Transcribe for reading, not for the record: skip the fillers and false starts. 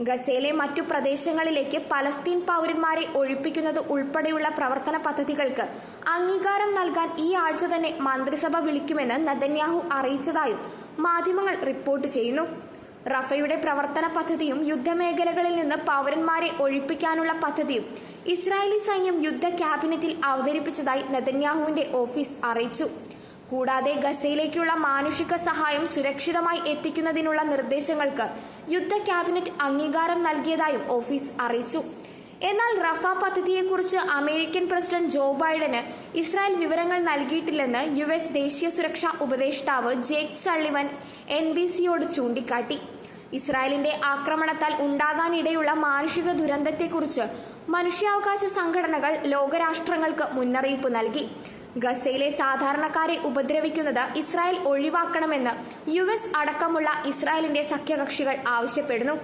ഗസയിലെ മറ്റു പ്രദേശങ്ങളിലേക്ക് പലസ്തീൻ പൗരന്മാരെ ഒഴിപ്പിക്കുന്നത് ഉൾപ്പെടെയുള്ള പ്രവർത്തന പദ്ധതികൾക്ക് അംഗീകാരം നൽകാൻ ഈ ആഴ്ച തന്നെ മന്ത്രിസഭ വിളിക്കുമെന്ന് നെതന്യാഹു അറിയിച്ചതായും മാധ്യമങ്ങൾ റിപ്പോർട്ട് ചെയ്യുന്നു. റഫയുടെ പ്രവർത്തന പദ്ധതിയും യുദ്ധമേഖലകളിൽ നിന്ന് പൗരന്മാരെ ഒഴിപ്പിക്കാനുള്ള പദ്ധതിയും ഇസ്രായേലി സൈന്യം യുദ്ധ ക്യാബിനറ്റിൽ അവതരിപ്പിച്ചതായി നെതന്യാഹുവിന്റെ ഓഫീസ് അറിയിച്ചു. കൂടാതെ ഗസയിലേക്കുള്ള മാനുഷിക സഹായം സുരക്ഷിതമായി എത്തിക്കുന്നതിനുള്ള നിർദ്ദേശങ്ങൾക്ക് യുദ്ധ ക്യാബിനറ്റ് അംഗീകാരം നൽകിയതായും ഓഫീസ് അറിയിച്ചു. എന്നാൽ റഫ പദ്ധതിയെക്കുറിച്ച് അമേരിക്കൻ പ്രസിഡന്റ് ജോ ബൈഡന് ഇസ്രായേൽ വിവരങ്ങൾ നൽകിയിട്ടില്ലെന്ന് US ദേശീയ സുരക്ഷാ ഉപദേഷ്ടാവ് ജേക്ക് സള്ളിവൻ NBCയോട് ചൂണ്ടിക്കാട്ടി. ഇസ്രായേലിന്റെ ആക്രമണത്താൽ ഉണ്ടാകാനിടയുള്ള മാനുഷിക ദുരന്തത്തെക്കുറിച്ച് മനുഷ്യാവകാശ സംഘടനകൾ ലോകരാഷ്ട്രങ്ങൾക്ക് മുന്നറിയിപ്പ് നൽകി. ഗസയിലെ സാധാരണക്കാരെ ഉപദ്രവിക്കുന്നത് ഇസ്രായേൽ ഒഴിവാക്കണമെന്ന് US അടക്കമുള്ള ഇസ്രായേലിന്റെ സഖ്യകക്ഷികൾ ആവശ്യപ്പെടുന്നു.